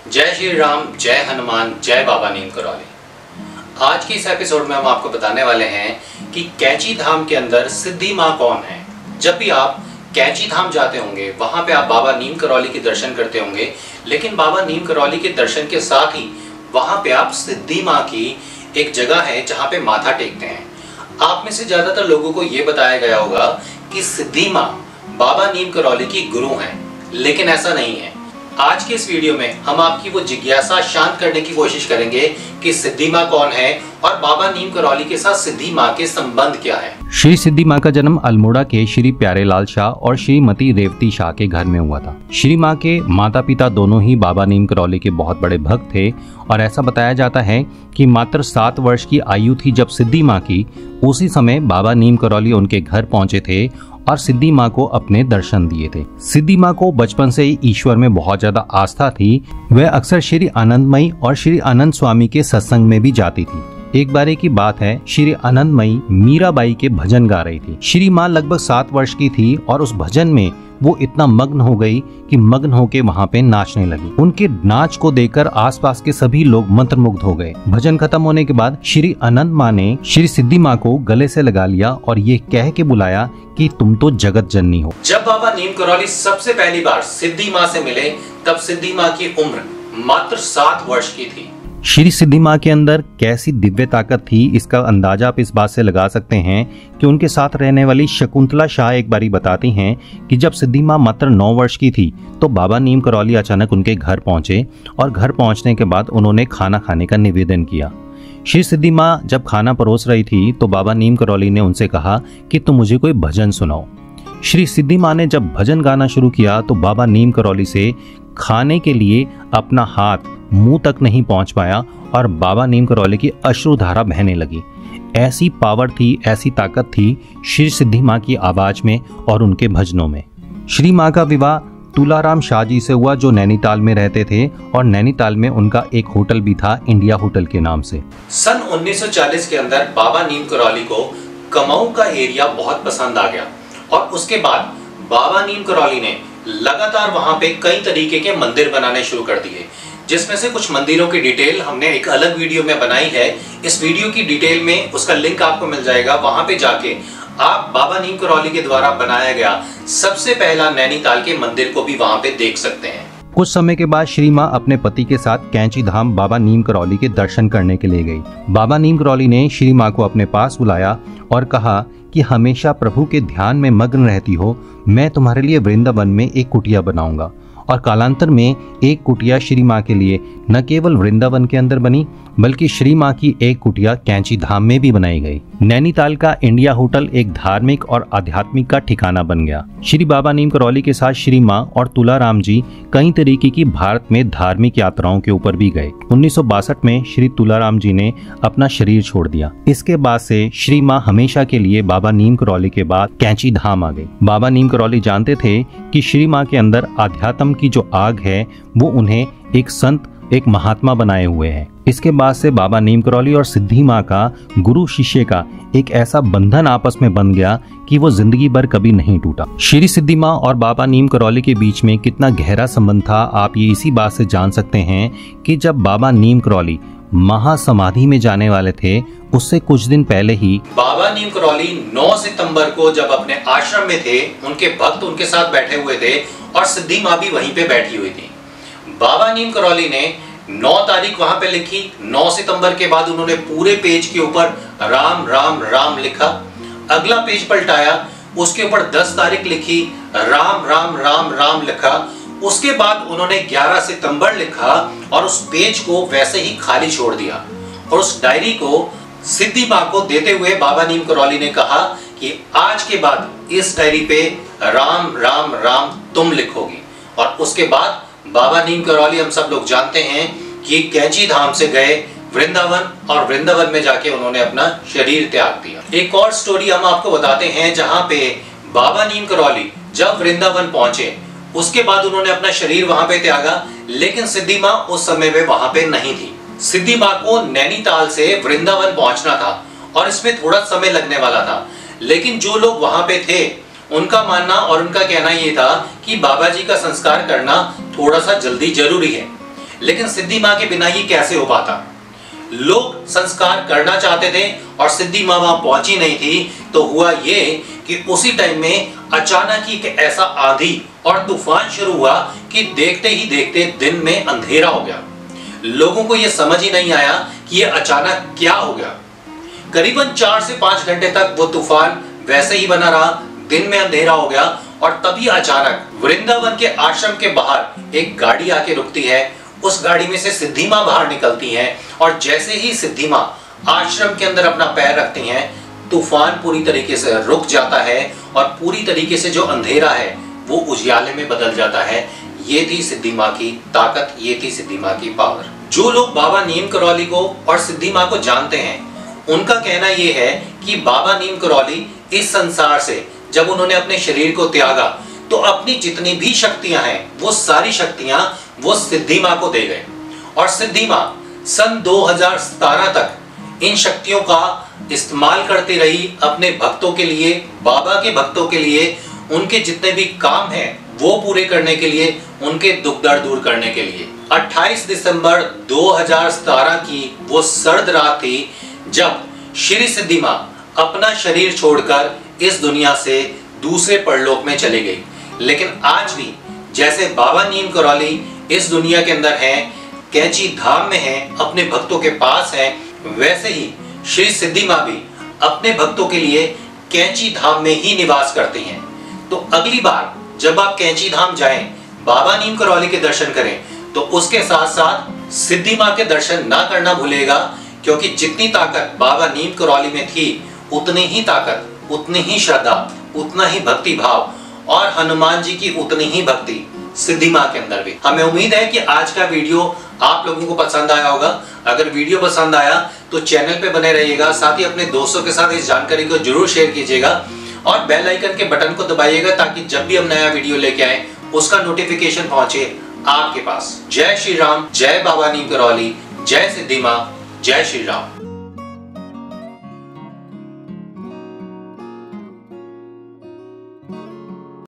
जय श्री राम, जय हनुमान, जय बाबा नीम करौली। आज के इस एपिसोड में हम आपको बताने वाले हैं कि कैंची धाम के अंदर सिद्धि माँ कौन है। जब भी आप कैंची धाम जाते होंगे वहां पे आप बाबा नीम करौली के दर्शन करते होंगे, लेकिन बाबा नीम करौली के दर्शन के साथ ही वहां पे आप सिद्धि माँ की एक जगह है जहां पे माथा टेकते हैं। आप में से ज्यादातर लोगों को ये बताया गया होगा कि सिद्धि माँ बाबा नीम करौली की गुरु हैं, लेकिन ऐसा नहीं है। आज के इस वीडियो में हम आपकी वो जिज्ञासा शांत करने की कोशिश करेंगे कि सिद्धि माँ कौन है और बाबा नीम करौली के साथ सिद्धि माँ के संबंध क्या है। श्री सिद्धि माँ का जन्म अल्मोड़ा के श्री प्यारेलाल शाह और श्रीमती रेवती शाह के घर में हुआ था। श्री माँ के माता पिता दोनों ही बाबा नीम करौली के बहुत बड़े भक्त थे और ऐसा बताया जाता है कि मात्र 7 वर्ष की आयु थी जब सिद्धि माँ की, उसी समय बाबा नीम करौली उनके घर पहुंचे थे और सिद्धि माँ को अपने दर्शन दिए थे। सिद्धि माँ को बचपन से ही ईश्वर में बहुत ज्यादा आस्था थी। वह अक्सर श्री आनंदमयी और श्री आनंद स्वामी के सत्संग में भी जाती थी। एक बारी की बात है, श्री आनंदमयी मीराबाई के भजन गा रही थी। श्री माँ लगभग 7 वर्ष की थी और उस भजन में वो इतना मग्न हो गई कि मग्न होके वहाँ पे नाचने लगी। उनके नाच को देखकर आसपास के सभी लोग मंत्रमुग्ध हो गए। भजन खत्म होने के बाद श्री आनंद माँ ने श्री सिद्धि माँ को गले से लगा लिया और ये कह के बुलाया कि तुम तो जगत जननी हो। जब बाबा नीम करौली सबसे पहली बार सिद्धि माँ से मिले तब सिद्धि माँ की उम्र मात्र 7 वर्ष की थी। श्री सिद्धि माँ के अंदर कैसी दिव्य ताकत थी, इसका अंदाजा आप इस बात से लगा सकते हैं कि उनके साथ रहने वाली शकुंतला शाह एक बारी बताती हैं कि जब सिद्धि माँ मात्र 9 वर्ष की थी तो बाबा नीम करौली अचानक उनके घर पहुंचे और घर पहुंचने के बाद उन्होंने खाना खाने का निवेदन किया। श्री सिद्धि माँ जब खाना परोस रही थी तो बाबा नीम करौली ने उनसे कहा कि तुम मुझे कोई भजन सुनाओ। श्री सिद्धि माँ ने जब भजन गाना शुरू किया तो बाबा नीम करौली से खाने के लिए अपना हाथ मुंह तक नहीं पहुंच पाया और बाबा नीम करौली की अश्रुधारा बहने लगी। ऐसी पावर थी, ऐसी ताकत थी श्री सिद्धि माँ की आवाज में और उनके भजनों में। श्री माँ का विवाह तुलाराम शाह जी से हुआ जो नैनीताल में रहते थे और नैनीताल में उनका एक होटल भी था, इंडिया होटल के नाम से। सन 1940 के अंदर बाबा नीम करौली को कमाऊ का एरिया बहुत पसंद आ गया और उसके बाद बाबा नीम करौली ने लगातार वहां पे कई तरीके के मंदिर बनाने शुरू कर दिए, जिसमें से कुछ मंदिरों की डिटेल हमने एक अलग वीडियो में बनाई है। इस वीडियो की डिटेल में उसका लिंक आपको मिल जाएगा, वहां पे जाके आप बाबा नीम करौली के द्वारा बनाया गया सबसे पहला नैनीताल के मंदिर को भी वहां पे देख सकते हैं। कुछ समय के बाद श्री माँ अपने पति के साथ कैंची धाम बाबा नीम करौली के दर्शन करने के लिए गई। बाबा नीम करौली ने श्री माँ को अपने पास बुलाया और कहा कि हमेशा प्रभु के ध्यान में मग्न रहती हो, मैं तुम्हारे लिए वृंदावन में एक कुटिया बनाऊंगा। और कालांतर में एक कुटिया श्री माँ के लिए न केवल वृंदावन के अंदर बनी बल्कि श्री माँ की एक कुटिया कैंची धाम में भी बनाई गई। नैनीताल का इंडिया होटल एक धार्मिक और आध्यात्मिक का ठिकाना बन गया। श्री बाबा नीम करौली के साथ श्री माँ और तुलाराम जी कई तरीके की भारत में धार्मिक यात्राओं के ऊपर भी गए। 1962 में श्री तुलाराम जी ने अपना शरीर छोड़ दिया। इसके बाद से श्री माँ हमेशा के लिए बाबा नीम करौली के बाद कैंची धाम आ गई। बाबा नीम करौली जानते थे कि श्री माँ के अंदर आध्यात्म की जो आग है वो उन्हें एक संत, एक महात्मा बनाए हुए हैं। इसके बाद से बाबा नीम करौली और सिद्धि माँ का गुरु शिष्य का एक ऐसा बंधन आपस में बन गया कि वो जिंदगी भर कभी नहीं टूटा। श्री सिद्धि माँ और बाबा नीम करौली के बीच में कितना गहरा संबंध था आप ये इसी बात से जान सकते हैं कि जब बाबा नीम करौली महासमाधि में जाने वाले थे उससे कुछ दिन पहले ही बाबा नीम करौली 9 सितंबर को जब अपने आश्रम में थे, उनके भक्त उनके साथ बैठे हुए थे और सिद्धि माँ भी वहीं पे बैठी हुई थी। बाबा नीम करौली ने 9 तारीख वहां पे लिखी। 9 सितंबर के बाद उन्होंने पूरे पेज के ऊपर राम राम राम लिखा। अगला पेज पलटाया, उसके ऊपर 10 तारीख लिखी, राम राम राम राम लिखा। उसके बाद उन्होंने 11 सितंबर लिखा और उस पेज को वैसे ही खाली छोड़ दिया और उस डायरी को सिद्धि माँ को देते हुए बाबा नीम करौली ने कहा कि आज के बाद इस डायरी पे राम राम राम तुम लिखोगी। और उसके बाद बाबा नीम करौली हम सब लोग जानते हैं कि कैंची धाम से गए वृंदावन और वृंदावन में जाके उन्होंने अपना शरीर त्याग दिया। एक और स्टोरी हम आपको बताते हैं जहां पे बाबा नीम करौली जब वृंदावन पहुंचे उसके बाद उन्होंने अपना शरीर वहां पे त्यागा, लेकिन सिद्धि माँ उस समय में वहां पे नहीं थी। सिद्धि माँ को नैनीताल से वृंदावन पहुंचना था और इसमें थोड़ा समय लगने वाला था, लेकिन जो लोग वहां पे थे उनका मानना और उनका कहना ये था कि बाबा जी का संस्कार करना थोड़ा सा जल्दी जरूरी है। लेकिन सिद्धि मां के बिना ये कैसे हो पाता। लोग संस्कार करना चाहते थे और सिद्धि मां वहां पहुंची नहीं थी, तो हुआ ये कि उसी टाइम में अचानक ही एक ऐसा आंधी और तूफान शुरू हुआ कि देखते ही देखते दिन में अंधेरा हो गया। लोगों को यह समझ ही नहीं आया कि यह अचानक क्या हो गया। करीबन 4 से 5 घंटे तक वो तूफान वैसे ही बना रहा, दिन में अंधेरा हो गया और तभी अचानक वृंदावन के आश्रम के बाहर एक गाड़ी आके रुकती है। उस गाड़ी में से सिद्धि मां बाहर निकलती हैं और जैसे ही सिद्धि मां आश्रम के अंदर अपना पैर रखती हैं, तूफान पूरी तरीके से रुक जाता है और पूरी तरीके से जो अंधेरा है वो उजियाले में बदल जाता है। ये थी सिद्धि मां की ताकत, ये थी सिद्धि मां की पावर। जो लोग बाबा नीम करौली को और सिद्धि मां को जानते हैं, उनका कहना यह है कि बाबा नीम करौली इस संसार से जब उन्होंने अपने शरीर को त्यागा तो अपनी जितनी भी शक्तियां हैं वो सारी शक्तियां वो सिद्धि मां को दे गए और सिद्धि मां सन 2017 तक इन शक्तियों का इस्तेमाल करती रही अपने भक्तों के लिए, बाबा के भक्तों के लिए, उनके जितने भी काम हैं वो पूरे करने के लिए, उनके दुख दर्द दूर करने के लिए। 28 दिसंबर 2017 की वो सर्द रात थी जब श्री सिद्धि मां अपना शरीर छोड़कर इस दुनिया से दूसरे परलोक में चली गई। लेकिन आज भी जैसे बाबा नीम करौली इस दुनिया के अंदर हैं, कैंची धाम में हैं, अपने भक्तों के पास हैं, वैसे ही श्री सिद्धि मां भी अपने भक्तों के लिए कैंची धाम में ही निवास करती हैं। तो अगली बार जब आप कैंची धाम जाएं, बाबा नीम करौली के दर्शन करें, तो उसके साथ साथ सिद्धि मां के दर्शन ना करना भूलेगा, क्योंकि जितनी ताकत बाबा नीम करौली में थी उतनी ही ताकत, उतनी ही श्रद्धा, उतना ही भक्ति भाव और हनुमान जी की उतनी ही भक्ति सिद्धि मां के अंदर भी। हमें उम्मीद है कि आज का वीडियो आप लोगों को पसंद आया होगा। अगर वीडियो पसंद आया तो चैनल पे बने रहिएगा, साथ ही अपने दोस्तों के साथ इस जानकारी को जरूर शेयर कीजिएगा और बेल आइकन के बटन को दबाइएगा ताकि जब भी हम नया वीडियो लेके आए उसका नोटिफिकेशन पहुंचे आपके पास। जय श्री राम, जय बाबा नीम करौली, जय सिद्धि मां, जय श्री राम।